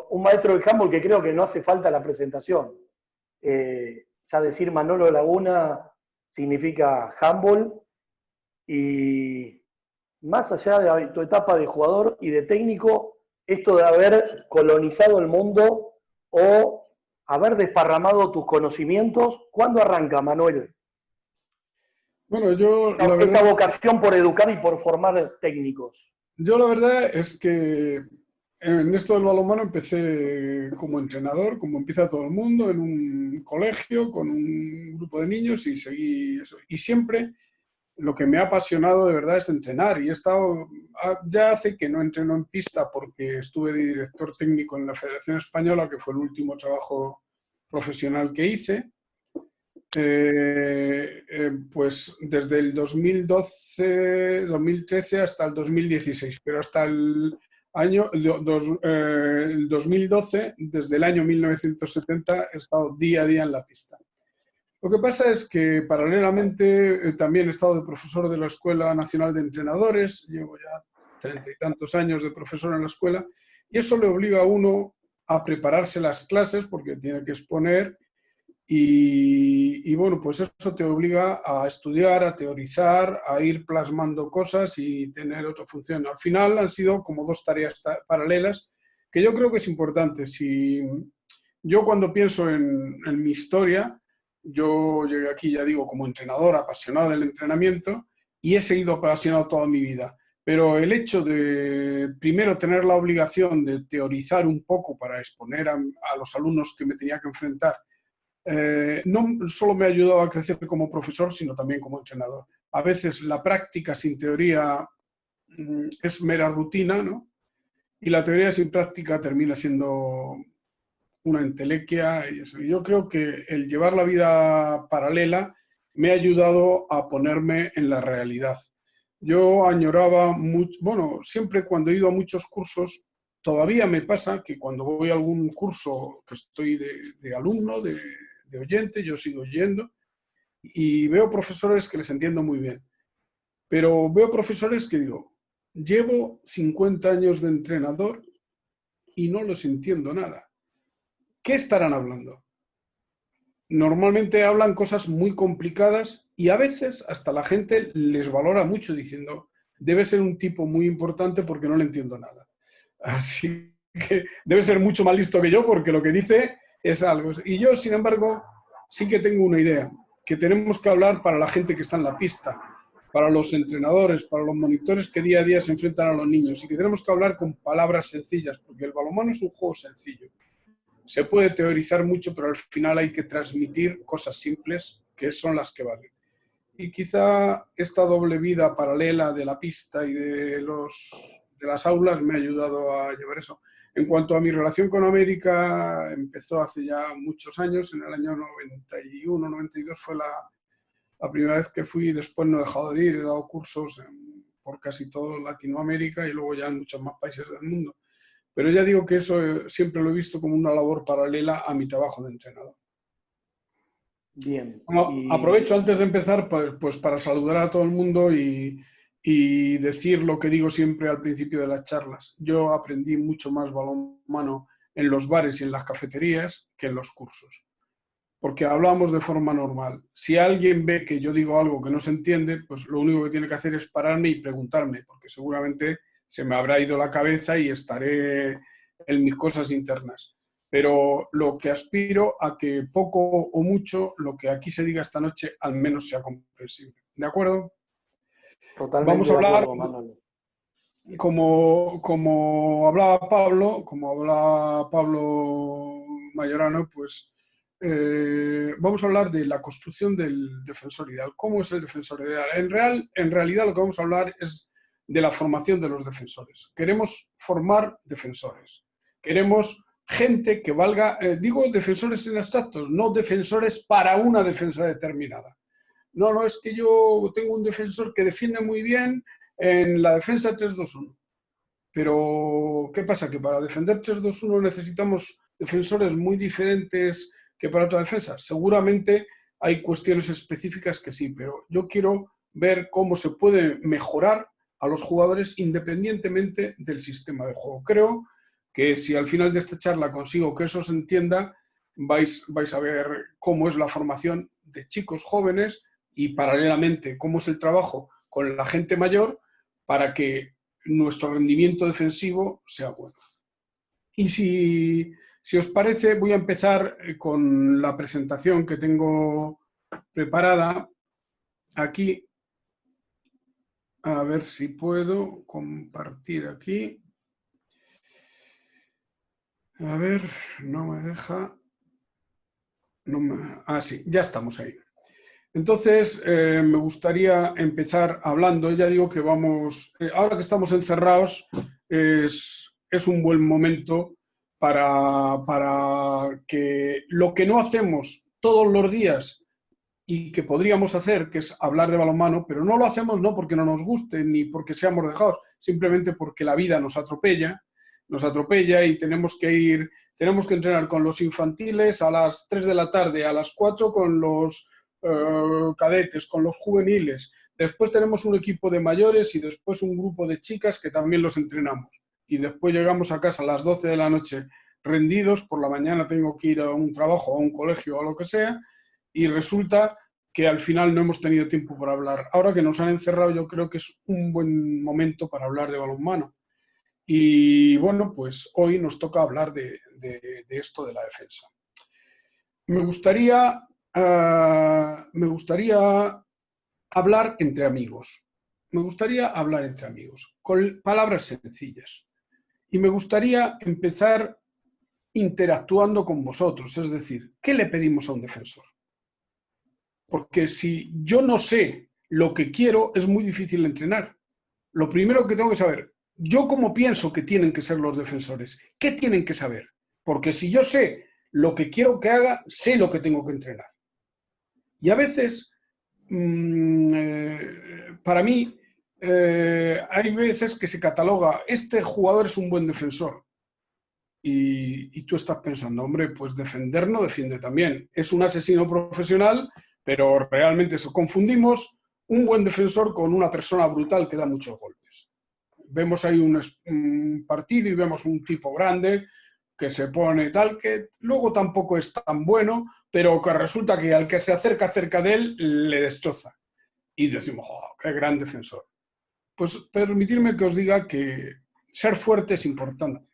un maestro de handball que creo que no hace falta la presentación. Ya decir Manolo Laguna significa handball y más allá de tu etapa de jugador y de técnico, esto de haber colonizado el mundo o haber desparramado tus conocimientos, ¿cuándo arranca, Manuel? Bueno, Esta vocación por educar y por formar técnicos. yo la verdad es que en esto del balonmano empecé como entrenador, como empieza todo el mundo, en un colegio con un grupo de niños y seguí eso. Y siempre lo que me ha apasionado de verdad es entrenar. Y he estado, ya hace que no entreno en pista porque estuve de director técnico en la Federación Española, que fue el último trabajo profesional que hice. Pues desde el 2012, 2013 hasta el 2016, pero hasta el 2012, desde el año 1970, he estado día a día en la pista. Lo que pasa es que paralelamente también he estado de profesor de la Escuela Nacional de Entrenadores, llevo ya 30 y tantos años de profesor en la escuela, y eso le obliga a uno a prepararse las clases porque tiene que exponer. Y bueno, pues eso te obliga a estudiar, a teorizar, a ir plasmando cosas y tener otra función. Al final han sido como dos tareas paralelas que yo creo que es importante. Si yo cuando pienso en mi historia, yo llegué aquí, ya digo, como entrenador, apasionado del entrenamiento y he seguido apasionado toda mi vida. Pero el hecho de primero tener la obligación de teorizar un poco para exponer a los alumnos que me tenía que enfrentar, no solo me ha ayudado a crecer como profesor, sino también como entrenador. A veces la práctica sin teoría es mera rutina, ¿no? Y la teoría sin práctica termina siendo una entelequia. Y eso. Yo creo que el llevar la vida paralela me ha ayudado a ponerme en la realidad. Yo añoraba mucho, bueno, siempre cuando he ido a muchos cursos, todavía me pasa que cuando voy a algún curso que estoy de alumno, de oyente, yo sigo yendo y veo profesores que les entiendo muy bien. Pero veo profesores que digo, llevo 50 años de entrenador y no los entiendo nada. ¿Qué estarán hablando? Normalmente hablan cosas muy complicadas y a veces hasta la gente les valora mucho diciendo, debe ser un tipo muy importante porque no le entiendo nada. Así que debe ser mucho más listo que yo porque lo que dice es algo. Y yo, sin embargo, sí que tengo una idea, que tenemos que hablar para la gente que está en la pista, para los entrenadores, para los monitores que día a día se enfrentan a los niños y que tenemos que hablar con palabras sencillas, porque el balonmano es un juego sencillo. Se puede teorizar mucho, pero al final hay que transmitir cosas simples que son las que valen. Y quizá esta doble vida paralela de la pista y de las aulas me ha ayudado a llevar eso. En cuanto a mi relación con América, empezó hace ya muchos años, en el año 91, 92 fue la primera vez que fui, después no he dejado de ir, he dado cursos por casi todo Latinoamérica y luego ya en muchos más países del mundo. Pero ya digo que eso siempre lo he visto como una labor paralela a mi trabajo de entrenador. Bien. Bueno, Y aprovecho antes de empezar pues para saludar a todo el mundo y decir lo que digo siempre al principio de las charlas. Yo aprendí mucho más balonmano en los bares y en las cafeterías que en los cursos, porque hablamos de forma normal. Si alguien ve que yo digo algo que no se entiende, pues lo único que tiene que hacer es pararme y preguntarme, porque seguramente se me habrá ido la cabeza y estaré en mis cosas internas. Pero lo que aspiro a que poco o mucho lo que aquí se diga esta noche al menos sea comprensible. ¿De acuerdo? totalmente Vamos a de hablar, acuerdo, Manuel. como hablaba Pablo Mayorano, pues vamos a hablar de la construcción del defensor ideal. ¿Cómo es el defensor ideal? En realidad lo que vamos a hablar es de la formación de los defensores. Queremos formar defensores. Queremos gente que valga, digo defensores en abstractos, no defensores para una defensa determinada. No, no, es que yo tengo un defensor que defiende muy bien en la defensa 3-2-1. Pero, ¿qué pasa? Que para defender 3-2-1 necesitamos defensores muy diferentes que para otra defensa. Seguramente hay cuestiones específicas que sí, pero yo quiero ver cómo se puede mejorar a los jugadores independientemente del sistema de juego. Creo que si al final de esta charla consigo que eso se entienda, vais a ver cómo es la formación de chicos jóvenes y paralelamente cómo es el trabajo con la gente mayor para que nuestro rendimiento defensivo sea bueno. Y si os parece, voy a empezar con la presentación que tengo preparada aquí. A ver si puedo compartir aquí. A ver, no me deja. Sí, ya estamos ahí. Entonces, me gustaría empezar hablando, ya digo que vamos, ahora que estamos encerrados, es un buen momento para que lo que no hacemos todos los días y que podríamos hacer, que es hablar de balonmano, pero no lo hacemos no porque no nos guste ni porque seamos dejados, simplemente porque la vida nos atropella y tenemos que entrenar con los infantiles a las 3 de la tarde, a las 4 con los cadetes, con los juveniles. Después tenemos un equipo de mayores y después un grupo de chicas que también los entrenamos. Y después llegamos a casa a las 12 de la noche rendidos, por la mañana tengo que ir a un trabajo, a un colegio o a lo que sea, y resulta que al final no hemos tenido tiempo para hablar. Ahora que nos han encerrado, yo creo que es un buen momento para hablar de balonmano. Y bueno, pues hoy nos toca hablar de esto de la defensa. Me gustaría hablar entre amigos. Con palabras sencillas. Y me gustaría empezar interactuando con vosotros, es decir, ¿qué le pedimos a un defensor? Porque si yo no sé lo que quiero, es muy difícil entrenar. Lo primero que tengo que saber, yo cómo pienso que tienen que ser los defensores, ¿qué tienen que saber? Porque si yo sé lo que quiero que haga, sé lo que tengo que entrenar. Y a veces, para mí, hay veces que se cataloga, este jugador es un buen defensor. Y tú estás pensando, hombre, pues defender no defiende también. Es un asesino profesional, pero realmente eso. Confundimos un buen defensor con una persona brutal que da muchos golpes. Vemos ahí un partido y vemos un tipo grande que se pone tal, que luego tampoco es tan bueno, pero que resulta que al que se acerca cerca de él le destroza. Y decimos, oh, qué gran defensor. Pues permitidme que os diga que ser fuerte es importante,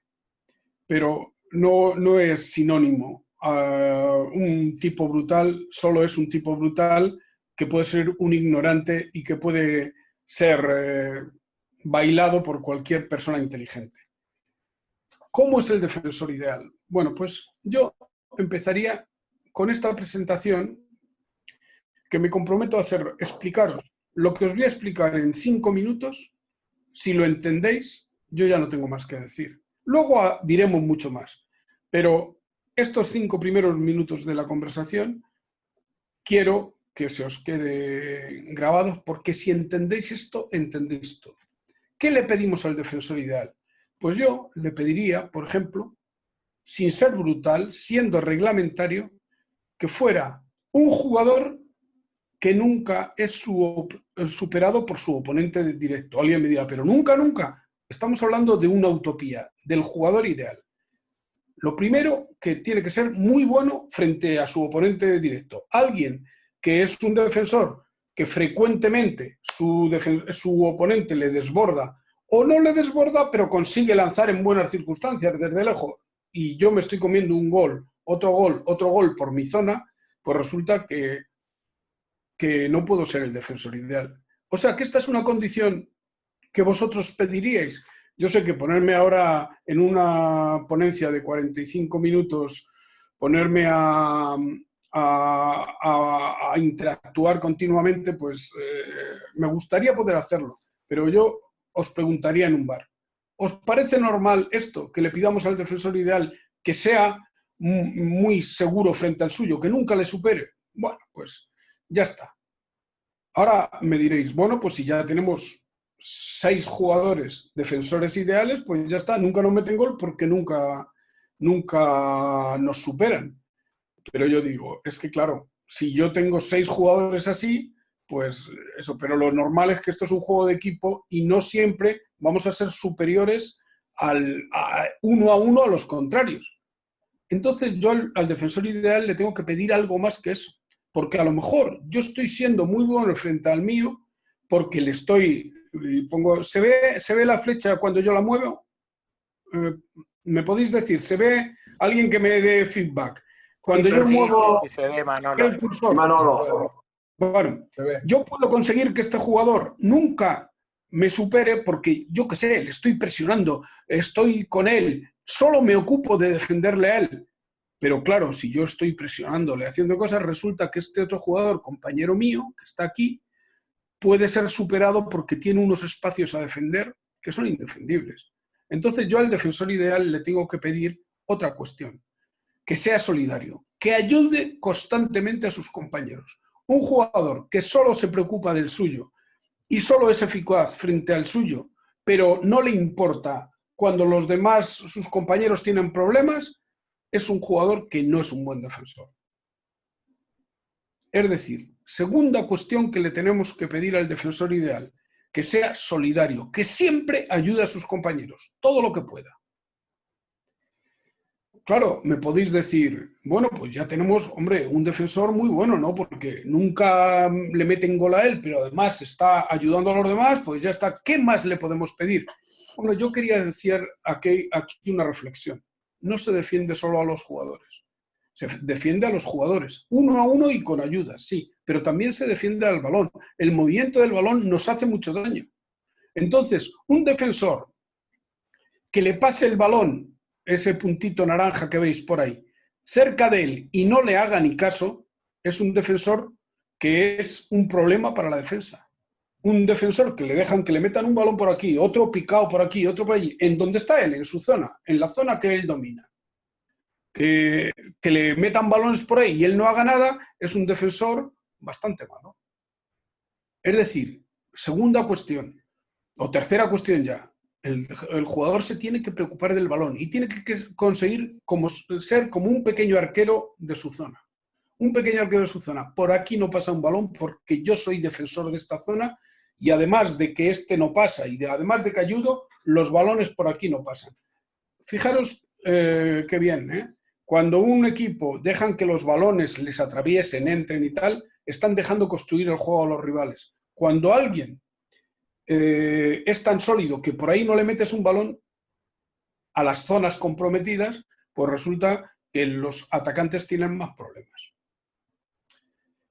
pero no es sinónimo. Un tipo brutal solo es un tipo brutal que puede ser un ignorante y que puede ser bailado por cualquier persona inteligente. ¿Cómo es el defensor ideal? Bueno, pues yo empezaría con esta presentación que me comprometo a hacer, explicaros lo que os voy a explicar en 5 minutos. Si lo entendéis, yo ya no tengo más que decir. Luego diremos mucho más, pero estos 5 primeros minutos de la conversación quiero que se os quede grabados, porque si entendéis esto, entendéis todo. ¿Qué le pedimos al defensor ideal? Pues yo le pediría, por ejemplo, sin ser brutal, siendo reglamentario, que fuera un jugador que nunca es superado por su oponente directo. Alguien me dirá, pero nunca, nunca. Estamos hablando de una utopía, del jugador ideal. Lo primero, que tiene que ser muy bueno frente a su oponente directo. Alguien que es un defensor que frecuentemente su oponente le desborda o no le desborda, pero consigue lanzar en buenas circunstancias desde lejos, y yo me estoy comiendo un gol, otro gol por mi zona, pues resulta que no puedo ser el defensor ideal. O sea, que esta es una condición que vosotros pediríais. Yo sé que ponerme ahora en una ponencia de 45 minutos, ponerme a interactuar continuamente, pues me gustaría poder hacerlo, pero yo os preguntaría en un bar, ¿os parece normal esto, que le pidamos al defensor ideal que sea muy seguro frente al suyo, que nunca le supere? Bueno, pues ya está. Ahora me diréis, bueno, pues si ya tenemos 6 jugadores defensores ideales, pues ya está, nunca nos meten gol porque nunca nos superan. Pero yo digo, es que claro, si yo tengo 6 jugadores así, pues eso, pero lo normal es que esto es un juego de equipo y no siempre vamos a ser superiores uno a uno a los contrarios. Entonces yo al defensor ideal le tengo que pedir algo más que eso, porque a lo mejor yo estoy siendo muy bueno frente al mío, porque le estoy, ¿se ve la flecha cuando yo la muevo? ¿Me podéis decir? ¿Se ve alguien que me dé feedback? Cuando yo muevo se ve, Manolo. el cursor. Manolo. Bueno, yo puedo conseguir que este jugador nunca me supere porque, yo qué sé, le estoy presionando, estoy con él, solo me ocupo de defenderle a él. Pero claro, si yo estoy presionándole, haciendo cosas, resulta que este otro jugador, compañero mío, que está aquí, puede ser superado porque tiene unos espacios a defender que son indefendibles. Entonces yo al defensor ideal le tengo que pedir otra cuestión, que sea solidario, que ayude constantemente a sus compañeros. Un jugador que solo se preocupa del suyo y solo es eficaz frente al suyo, pero no le importa cuando los demás, sus compañeros, tienen problemas, es un jugador que no es un buen defensor. Es decir, segunda cuestión que le tenemos que pedir al defensor ideal, que sea solidario, que siempre ayude a sus compañeros, todo lo que pueda. Claro, me podéis decir, bueno, pues ya tenemos, hombre, un defensor muy bueno, ¿no? Porque nunca le meten gol a él, pero además está ayudando a los demás, pues ya está. ¿Qué más le podemos pedir? Bueno, yo quería decir aquí una reflexión. No se defiende solo a los jugadores. Se defiende a los jugadores, uno a uno y con ayuda, sí, pero también se defiende al balón. El movimiento del balón nos hace mucho daño. Entonces, un defensor que le pase el balón, ese puntito naranja que veis por ahí, cerca de él y no le haga ni caso, es un defensor que es un problema para la defensa. Un defensor que le dejan que le metan un balón por aquí, otro picado por aquí, otro por allí, en donde está él, en su zona, en la zona que él domina. Que le metan balones por ahí y él no haga nada, es un defensor bastante malo. Es decir, segunda cuestión, o tercera cuestión ya, el jugador se tiene que preocupar del balón y tiene que conseguir ser como un pequeño arquero de su zona. Un pequeño arquero de su zona. Por aquí no pasa un balón porque yo soy defensor de esta zona y además de que este no pasa y además de que ayudo, los balones por aquí no pasan. Fijaros qué bien, ¿eh? Cuando un equipo dejan que los balones les atraviesen, entren y tal, están dejando construir el juego a los rivales. Cuando alguien es tan sólido que por ahí no le metes un balón a las zonas comprometidas, pues resulta que los atacantes tienen más problemas.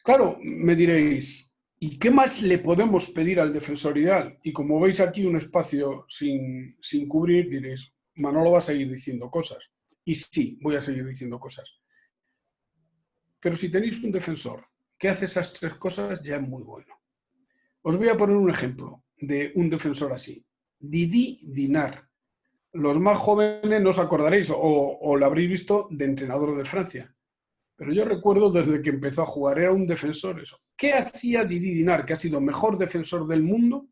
Claro, me diréis, ¿y qué más le podemos pedir al defensor ideal? Y como veis aquí un espacio sin cubrir, diréis, Manolo va a seguir diciendo cosas. Y sí, voy a seguir diciendo cosas. Pero si tenéis un defensor que hace esas tres cosas, ya es muy bueno. Os voy a poner un ejemplo de un defensor así. Didi Dinart. Los más jóvenes no os acordaréis o lo habréis visto de entrenador de Francia. Pero yo recuerdo desde que empezó a jugar, era un defensor eso. ¿Qué hacía Didi Dinart, que ha sido mejor defensor del mundo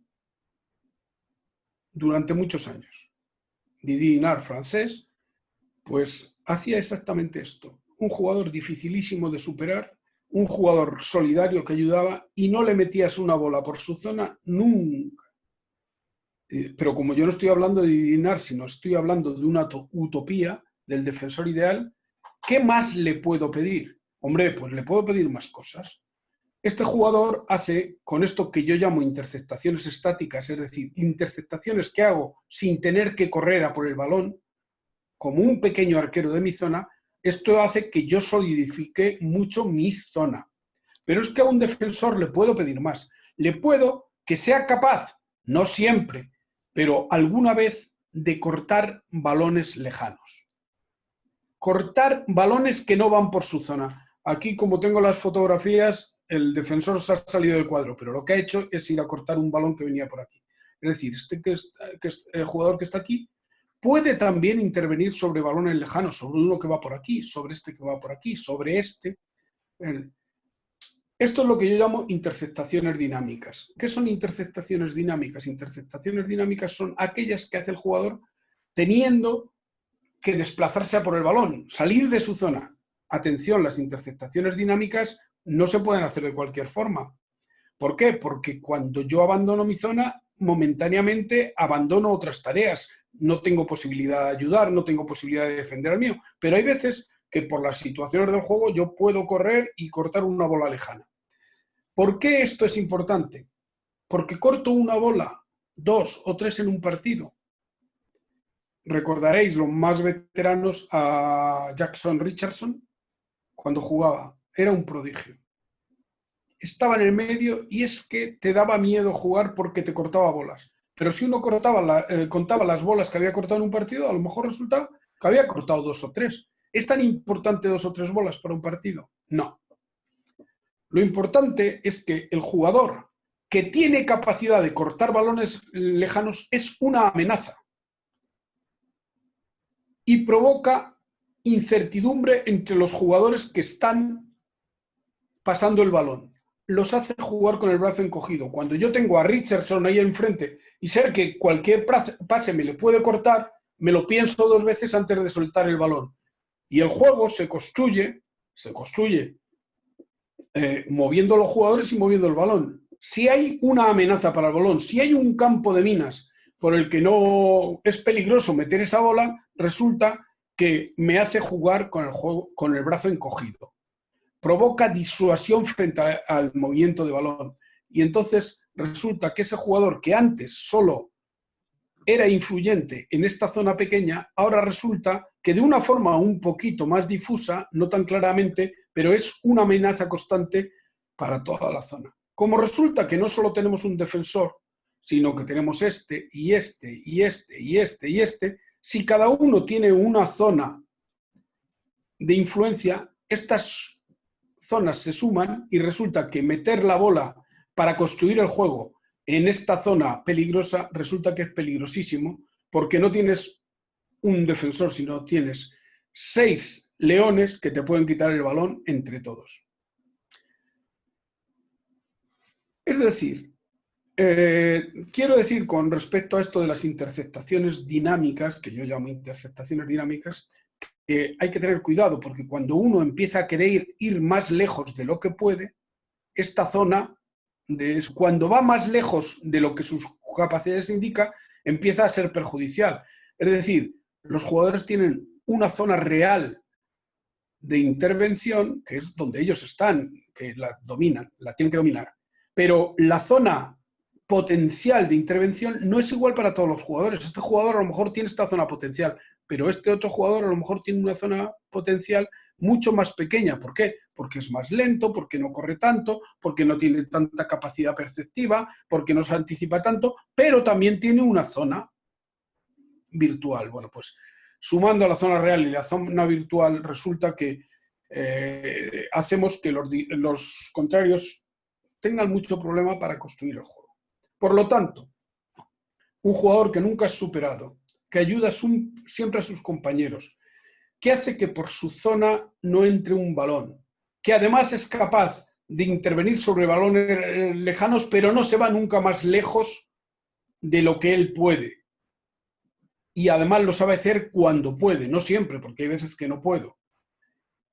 durante muchos años? Didi Dinart, francés, pues hacía exactamente esto. Un jugador dificilísimo de superar, un jugador solidario que ayudaba y no le metías una bola por su zona nunca. Pero como yo no estoy hablando de Didi Dinart, sino estoy hablando de una utopía del defensor ideal, ¿qué más le puedo pedir? Hombre, pues le puedo pedir más cosas. Este jugador hace, con esto que yo llamo interceptaciones estáticas, es decir, interceptaciones que hago sin tener que correr a por el balón, como un pequeño arquero de mi zona, esto hace que yo solidifique mucho mi zona. Pero es que a un defensor le puedo pedir más. Le puedo que sea capaz, no siempre, pero alguna vez, de cortar balones lejanos. Cortar balones que no van por su zona. Aquí, como tengo las fotografías, el defensor se ha salido del cuadro, pero lo que ha hecho es ir a cortar un balón que venía por aquí. Es decir, el jugador que está aquí puede también intervenir sobre balones lejanos, sobre uno que va por aquí, sobre este que va por aquí, sobre este. Esto es lo que yo llamo interceptaciones dinámicas. ¿Qué son interceptaciones dinámicas? Interceptaciones dinámicas son aquellas que hace el jugador teniendo que desplazarse a por el balón, salir de su zona. Atención, las interceptaciones dinámicas no se pueden hacer de cualquier forma. ¿Por qué? Porque cuando yo abandono mi zona, momentáneamente abandono otras tareas. No tengo posibilidad de ayudar, no tengo posibilidad de defender al mío, pero hay veces que por las situaciones del juego yo puedo correr y cortar una bola lejana. ¿Por qué esto es importante? Porque corto una bola, 2 o 3 en un partido. Recordaréis los más veteranos a Jackson Richardson cuando jugaba. Era un prodigio. Estaba en el medio y es que te daba miedo jugar porque te cortaba bolas. Pero si uno contaba las bolas que había cortado en un partido, a lo mejor resultaba que había cortado 2 o 3. ¿Es tan importante 2 o 3 bolas para un partido? No. Lo importante es que el jugador que tiene capacidad de cortar balones lejanos es una amenaza y provoca incertidumbre entre los jugadores que están pasando el balón. Los hace jugar con el brazo encogido. Cuando yo tengo a Richardson ahí enfrente y sé que cualquier pase me le puede cortar, me lo pienso 2 veces antes de soltar el balón. Y el juego se construye moviendo los jugadores y moviendo el balón. Si hay una amenaza para el balón, si hay un campo de minas por el que no es peligroso meter esa bola, resulta que me hace jugar con el brazo encogido. Provoca disuasión frente al movimiento de balón. Y entonces resulta que ese jugador que antes solo era influyente en esta zona pequeña, ahora resulta que de una forma un poquito más difusa, no tan claramente, pero es una amenaza constante para toda la zona. Como resulta que no solo tenemos un defensor, sino que tenemos este y este y este y este y este, si cada uno tiene una zona de influencia, estas zonas se suman y resulta que meter la bola para construir el juego en esta zona peligrosa resulta que es peligrosísimo porque no tienes un defensor, sino tienes 6 leones que te pueden quitar el balón entre todos. Es decir, quiero decir con respecto a esto de las interceptaciones dinámicas, que yo llamo interceptaciones dinámicas, que hay que tener cuidado porque cuando uno empieza a querer ir más lejos de lo que puede, esta zona, cuando va más lejos de lo que sus capacidades indican, empieza a ser perjudicial. Es decir, los jugadores tienen una zona real de intervención, que es donde ellos están, que la dominan, la tienen que dominar. Pero la zona potencial de intervención no es igual para todos los jugadores. Este jugador a lo mejor tiene esta zona potencial, pero este otro jugador a lo mejor tiene una zona potencial mucho más pequeña. ¿Por qué? Porque es más lento, porque no corre tanto, porque no tiene tanta capacidad perceptiva, porque no se anticipa tanto, pero también tiene una zona virtual. Bueno, pues sumando a la zona real y la zona virtual resulta que hacemos que los contrarios tengan mucho problema para construir el juego. Por lo tanto, un jugador que nunca es superado, que ayuda siempre a sus compañeros, que hace que por su zona no entre un balón, que además es capaz de intervenir sobre balones lejanos, pero no se va nunca más lejos de lo que él puede. Y además lo sabe hacer cuando puede, no siempre, porque hay veces que no puedo.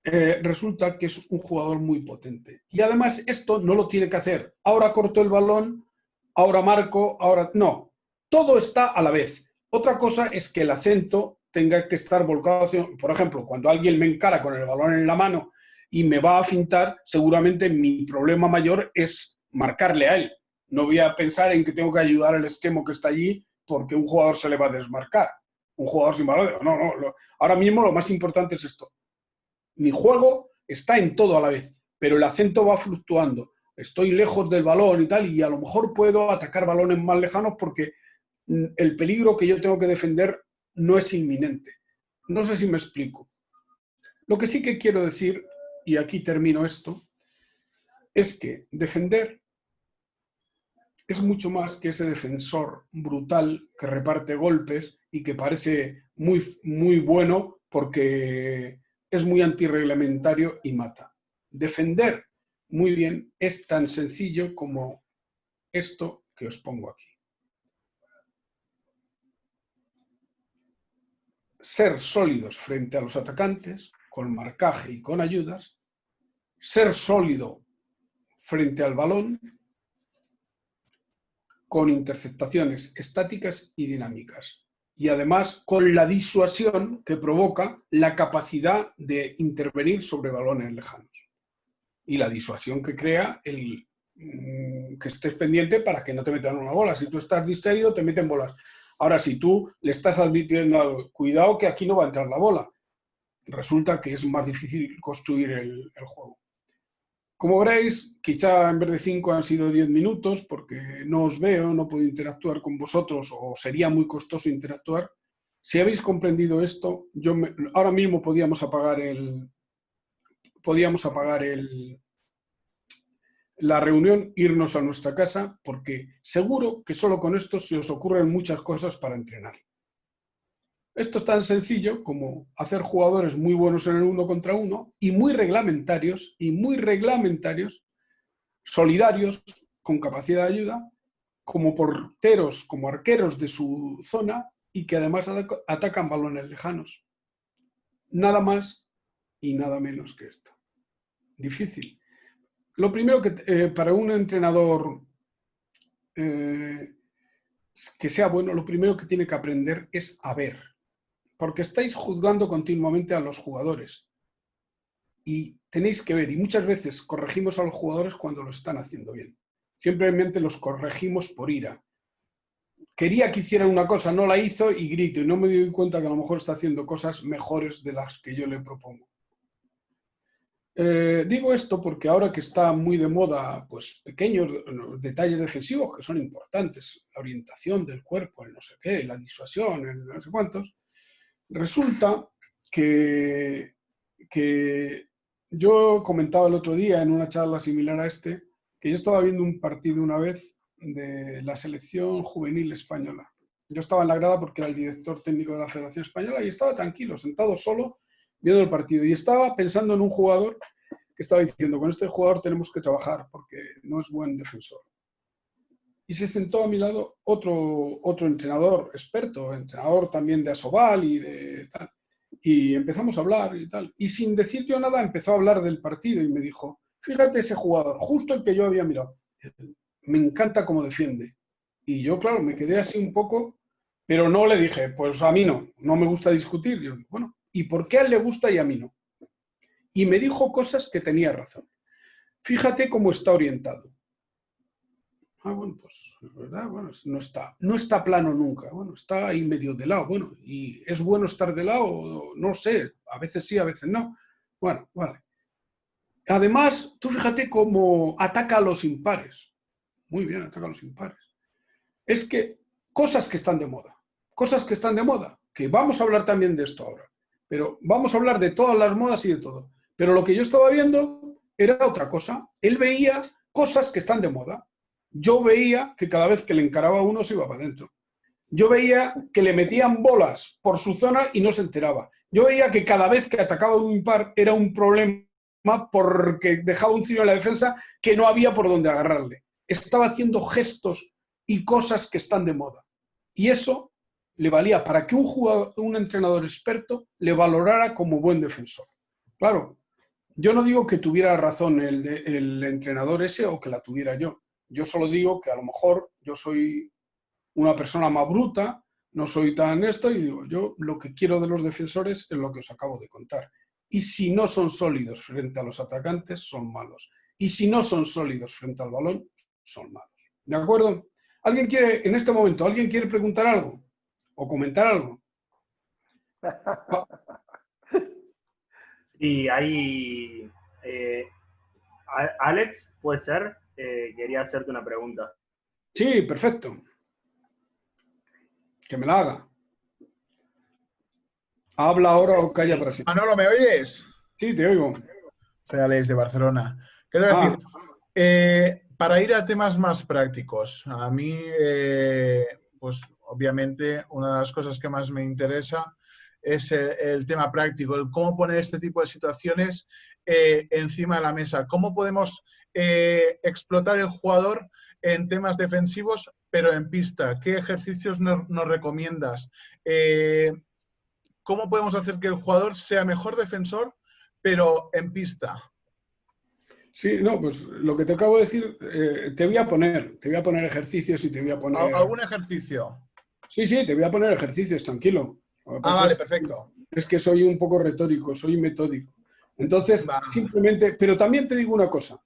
Resulta que es un jugador muy potente. Y además esto no lo tiene que hacer. Ahora corto el balón, ahora marco, ahora... No, todo está a la vez. Otra cosa es que el acento tenga que estar volcado hacia... Por ejemplo, cuando alguien me encara con el balón en la mano y me va a fintar, seguramente mi problema mayor es marcarle a él. No voy a pensar en que tengo que ayudar al extremo que está allí porque un jugador se le va a desmarcar. Un jugador sin balón... No. Ahora mismo lo más importante es esto. Mi juego está en todo a la vez, pero el acento va fluctuando. Estoy lejos del balón y tal, y a lo mejor puedo atacar balones más lejanos porque el peligro que yo tengo que defender no es inminente. No sé si me explico. Lo que sí que quiero decir, y aquí termino esto, es que defender es mucho más que ese defensor brutal que reparte golpes y que parece muy, muy bueno porque es muy antirreglamentario y mata. Defender muy bien es tan sencillo como esto que os pongo aquí. Ser sólidos frente a los atacantes, con marcaje y con ayudas. Ser sólido frente al balón. con interceptaciones estáticas y dinámicas. Y además con la disuasión que provoca la capacidad de intervenir sobre balones lejanos. Y la disuasión que crea el que estés pendiente para que no te metan una bola. Si tú estás distraído, te meten bolas. Ahora, si tú le estás advirtiendo, cuidado que aquí no va a entrar la bola, resulta que es más difícil construir el juego. Como veréis, quizá en vez de 5 han sido 10 minutos, porque no os veo, no puedo interactuar con vosotros, o sería muy costoso interactuar. Si habéis comprendido esto, ahora mismo podíamos apagar la reunión, irnos a nuestra casa, porque seguro que solo con esto se os ocurren muchas cosas para entrenar. Esto es tan sencillo como hacer jugadores muy buenos en el 1 contra 1 y muy reglamentarios, solidarios, con capacidad de ayuda, como porteros, como arqueros de su zona y que además atacan balones lejanos. Nada más y nada menos que esto. Difícil. Lo primero que para un entrenador que sea bueno, lo primero que tiene que aprender es a ver. Porque estáis juzgando continuamente a los jugadores y tenéis que ver, y muchas veces corregimos a los jugadores cuando lo están haciendo bien. Simplemente los corregimos por ira. Quería que hicieran una cosa, no la hizo y grito, y no me doy cuenta que a lo mejor está haciendo cosas mejores de las que yo le propongo. Digo esto porque ahora que está muy de moda, pues pequeños detalles defensivos que son importantes, la orientación del cuerpo, el no sé qué, la disuasión, el no sé cuántos. Resulta que yo comentaba el otro día en una charla similar a que yo estaba viendo un partido una vez de la selección juvenil española. Yo estaba en la grada porque era el director técnico de la Federación Española y estaba tranquilo, sentado solo, viendo el partido. Y estaba pensando en un jugador que estaba diciendo, con este jugador tenemos que trabajar porque no es buen defensor. Y se sentó a mi lado otro entrenador experto, entrenador también de Asobal y de tal. Y empezamos a hablar y tal. Y sin decir yo nada empezó a hablar del partido y me dijo, fíjate ese jugador, justo el que yo había mirado. Me encanta cómo defiende. Y yo, claro, me quedé así un poco, pero no le dije, pues a mí no me gusta discutir. Yo, bueno, ¿y por qué a él le gusta y a mí no? Y me dijo cosas que tenía razón. Fíjate cómo está orientado. Bueno, pues es verdad, bueno, no está plano nunca, bueno, está ahí medio de lado, bueno, y es bueno estar de lado, no sé, a veces sí, a veces no. Bueno, vale. Además, tú fíjate cómo ataca a los impares. Muy bien, ataca a los impares. Es que cosas que están de moda, que vamos a hablar también de esto ahora, pero vamos a hablar de todas las modas y de todo. Pero lo que yo estaba viendo era otra cosa. Él veía cosas que están de moda. Yo veía que cada vez que le encaraba a uno se iba para adentro. Yo veía que le metían bolas por su zona y no se enteraba. Yo veía que cada vez que atacaba un impar era un problema porque dejaba un tiro en la defensa que no había por dónde agarrarle. Estaba haciendo gestos y cosas que están de moda. Y eso le valía para que un entrenador experto le valorara como buen defensor. Claro, yo no digo que tuviera razón el entrenador ese o que la tuviera yo. Yo solo digo que a lo mejor yo soy una persona más bruta, no soy tan esto, y digo, yo lo que quiero de los defensores es lo que os acabo de contar. Y si no son sólidos frente a los atacantes, son malos. Y si no son sólidos frente al balón, son malos. ¿De acuerdo? En este momento, ¿alguien quiere preguntar algo? ¿O comentar algo? Y ahí, Alex, puede ser, quería hacerte una pregunta. Sí, perfecto. Que me la haga. Habla ahora o calla para siempre. Manolo, ¿me oyes? Sí, te oigo. Soy Alex de Barcelona. Quiero decir, para ir a temas más prácticos, a mí, pues obviamente, una de las cosas que más me interesa es el tema práctico, el cómo poner este tipo de situaciones encima de la mesa. ¿Cómo podemos explotar el jugador en temas defensivos, pero en pista? ¿Qué ejercicios nos recomiendas? ¿Cómo podemos hacer que el jugador sea mejor defensor, pero en pista? Sí, no, pues lo que te acabo de decir, te voy a poner ejercicios y te voy a poner... ¿Algún ejercicio? Sí, sí, te voy a poner ejercicios, tranquilo. Lo que pasa Vale, perfecto. es que soy un poco retórico, soy metódico. Entonces, Va. simplemente, pero también te digo una cosa,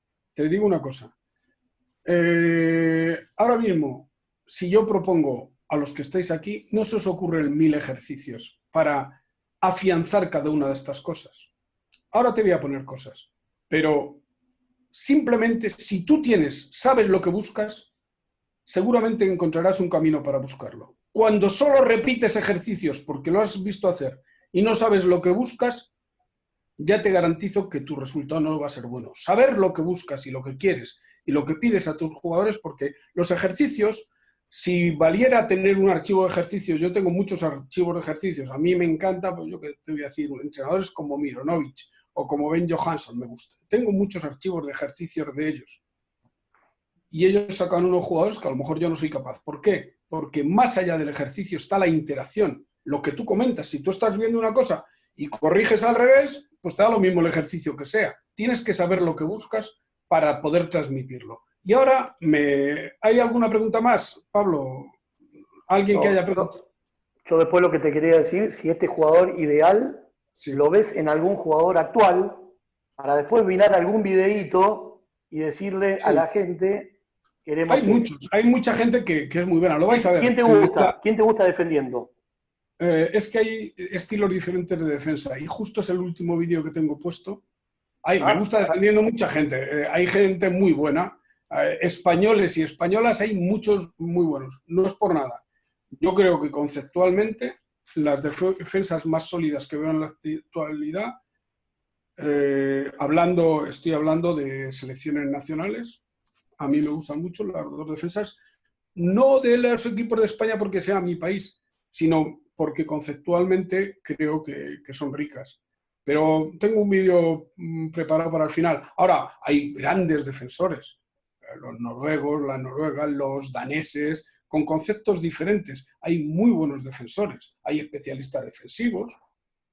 ahora mismo, si yo propongo a los que estáis aquí, no se os ocurren 1000 ejercicios para afianzar cada una de estas cosas. Ahora te voy a poner cosas, pero simplemente si tú sabes lo que buscas, seguramente encontrarás un camino para buscarlo. Cuando solo repites ejercicios porque lo has visto hacer y no sabes lo que buscas, ya te garantizo que tu resultado no va a ser bueno. Saber lo que buscas y lo que quieres y lo que pides a tus jugadores, porque los ejercicios, si valiera tener un archivo de ejercicios, yo tengo muchos archivos de ejercicios, a mí me encanta, pues yo que te voy a decir, entrenadores como Mironovic o como Ben Johansson me gusta. Tengo muchos archivos de ejercicios de ellos. Y ellos sacan unos jugadores que a lo mejor yo no soy capaz. ¿Por qué? Porque más allá del ejercicio está la interacción, lo que tú comentas. Si tú estás viendo una cosa y corriges al revés, pues te da lo mismo el ejercicio que sea. Tienes que saber lo que buscas para poder transmitirlo. Y ahora, ¿hay alguna pregunta más, Pablo? ¿Alguien que haya preguntado? Yo después lo que te quería decir, si este jugador ideal Sí. lo ves en algún jugador actual, para después mirar algún videíto y decirle a la gente, queremos Hay mucha gente que es muy buena, lo vais a ver. ¿Quién te gusta? ¿Quién te gusta defendiendo? Es que hay estilos diferentes de defensa y justo es el último vídeo que tengo puesto. Me gusta defendiendo mucha gente. Hay gente muy buena. Españoles y españolas hay muchos muy buenos. No es por nada. Yo creo que conceptualmente las defensas más sólidas que veo en la actualidad, estoy hablando de selecciones nacionales. A mí me gustan mucho las dos defensas. No de los equipos de España porque sea mi país, sino porque conceptualmente creo que son ricas. Pero tengo un vídeo preparado para el final. Ahora, hay grandes defensores, los noruegos, las noruegas, los daneses, con conceptos diferentes. Hay muy buenos defensores, hay especialistas defensivos,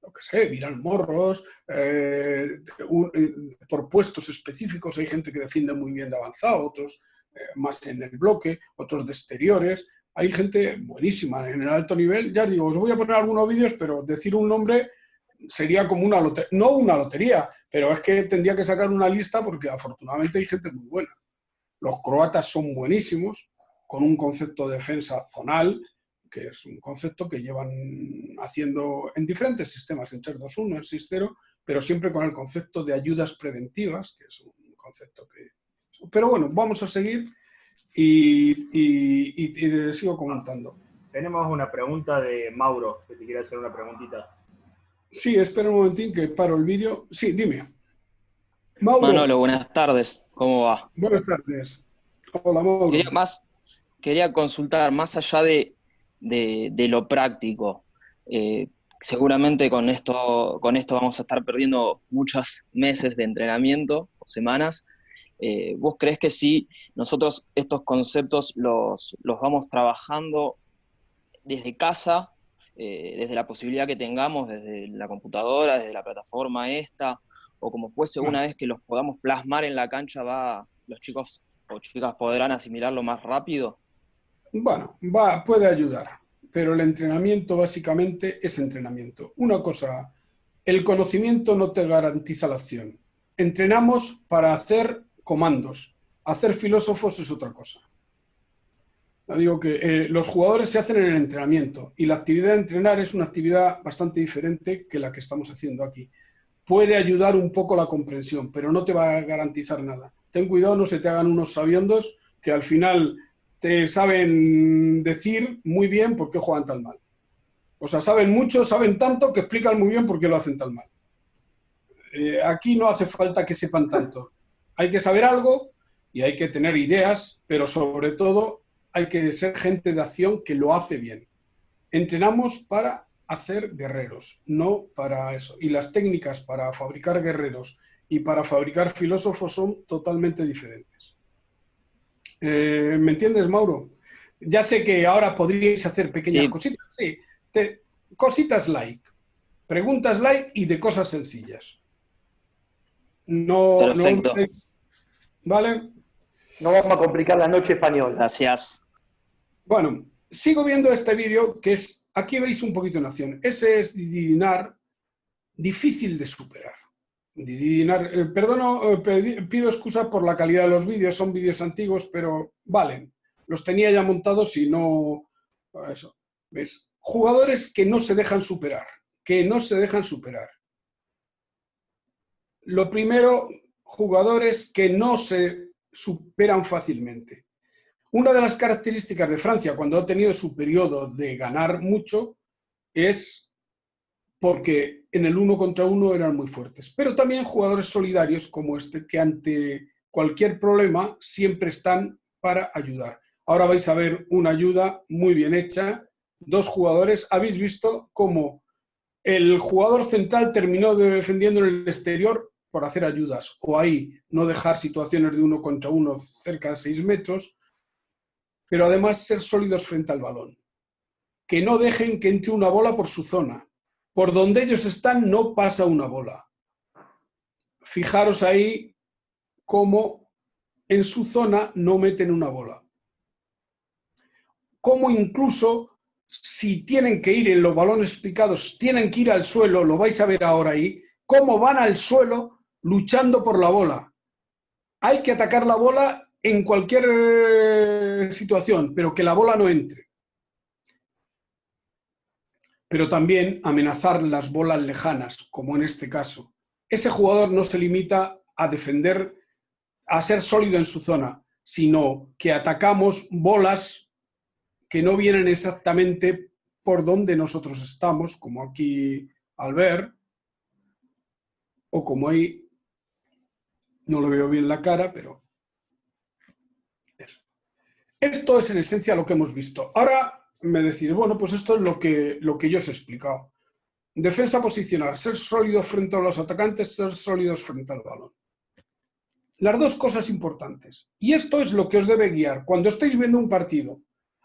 lo que sé, Viral Morros, por puestos específicos hay gente que defiende muy bien de avanzado, otros más en el bloque, otros de exteriores. Hay gente buenísima en el alto nivel. Ya digo, os voy a poner algunos vídeos, pero decir un nombre sería como una lotería, no una lotería, pero es que tendría que sacar una lista porque afortunadamente hay gente muy buena. Los croatas son buenísimos, con un concepto de defensa zonal, que es un concepto que llevan haciendo en diferentes sistemas, en 3-2-1, en 6-0, pero siempre con el concepto de ayudas preventivas, que es un concepto que... Pero bueno, vamos a seguir y te sigo comentando. Tenemos una pregunta de Mauro, que te quiere hacer una preguntita. Sí, espera un momentín que paro el vídeo. Sí, dime. Mauro. Manolo, buenas tardes. ¿Cómo va? Buenas tardes. Hola, Mauro. Quería consultar, más allá de lo práctico, seguramente con esto vamos a estar perdiendo muchos meses de entrenamiento o semanas. ¿Vos crees que si nosotros estos conceptos los vamos trabajando desde casa, desde la posibilidad que tengamos, desde la computadora, desde la plataforma esta, o como fuese, una vez que los podamos plasmar en la cancha, los chicos o chicas podrán asimilarlo más rápido? Bueno, puede ayudar, pero el entrenamiento básicamente es entrenamiento. Una cosa, el conocimiento no te garantiza la acción. Entrenamos para hacer comandos. Hacer filósofos es otra cosa. Digo que los jugadores se hacen en el entrenamiento y la actividad de entrenar es una actividad bastante diferente que la que estamos haciendo aquí. Puede ayudar un poco la comprensión, pero no te va a garantizar nada. Ten cuidado, no se te hagan unos sabiondos que al final te saben decir muy bien por qué juegan tan mal. O sea, saben mucho, saben tanto que explican muy bien por qué lo hacen tan mal. Aquí no hace falta que sepan tanto. Hay que saber algo y hay que tener ideas, pero sobre todo hay que ser gente de acción que lo hace bien. Entrenamos para hacer guerreros, no para eso. Y las técnicas para fabricar guerreros y para fabricar filósofos son totalmente diferentes. ¿Me entiendes, Mauro? Ya sé que ahora podríais hacer pequeñas cositas. Sí, cositas like. Preguntas like y de cosas sencillas. No ¿Vale? No vamos a complicar la noche española. Gracias. Bueno, sigo viendo este vídeo que es, aquí veis un poquito en acción. Ese es Didi Dinar, difícil de superar. Didi Dinar, pido excusa por la calidad de los vídeos, son vídeos antiguos, pero valen. Los tenía ya montados y no... Eso, ¿ves? Jugadores que no se dejan superar, que no se dejan superar. Lo primero, jugadores que no se superan fácilmente. Una de las características de Francia cuando ha tenido su periodo de ganar mucho es porque en el 1 contra 1 eran muy fuertes. Pero también jugadores solidarios como este que ante cualquier problema siempre están para ayudar. Ahora vais a ver una ayuda muy bien hecha. Dos jugadores, habéis visto cómo el jugador central terminó defendiendo en el exterior por hacer ayudas, o ahí no dejar situaciones de 1 contra 1 cerca de 6 metros, pero además ser sólidos frente al balón. Que no dejen que entre una bola por su zona. Por donde ellos están no pasa una bola. Fijaros ahí cómo en su zona no meten una bola. Cómo incluso si tienen que ir en los balones picados, tienen que ir al suelo, lo vais a ver ahora ahí, cómo van al suelo luchando por la bola. Hay que atacar la bola en cualquier situación, pero que la bola no entre. Pero también amenazar las bolas lejanas, como en este caso. Ese jugador no se limita a defender, a ser sólido en su zona, sino que atacamos bolas que no vienen exactamente por donde nosotros estamos, como aquí al ver, o como ahí, no lo veo bien la cara, pero eso. Esto es en esencia lo que hemos visto. Ahora me decís, bueno, pues esto es lo que yo os he explicado. Defensa posicionar, ser sólido frente a los atacantes, ser sólidos frente al balón. Las dos cosas importantes. Y esto es lo que os debe guiar. Cuando estáis viendo un partido,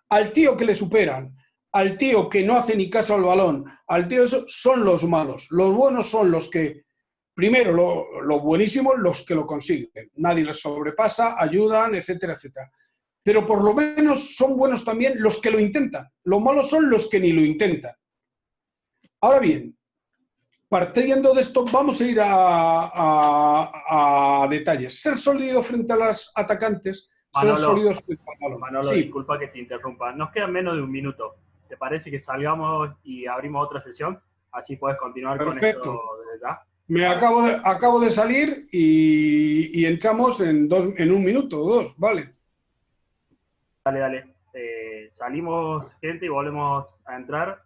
al tío que le superan, al tío que no hace ni caso al balón, al tío eso, son los malos. Los buenos son los que, primero, lo buenísimo, los que lo consiguen. Nadie les sobrepasa, ayudan, etcétera, etcétera. Pero por lo menos son buenos también los que lo intentan. Los malos son los que ni lo intentan. Ahora bien, partiendo de esto, vamos a ir a detalles. Ser sólido frente a los atacantes, Manolo, ser sólidos frente al balón. Manolo, Sí. disculpa que te interrumpa. Nos queda menos de un minuto. ¿Te parece que salgamos y abrimos otra sesión? Así puedes continuar. Perfecto. Con esto desde ya. Me acabo de salir y entramos en 1 minuto o 2, ¿vale? Dale. Salimos, gente, y volvemos a entrar.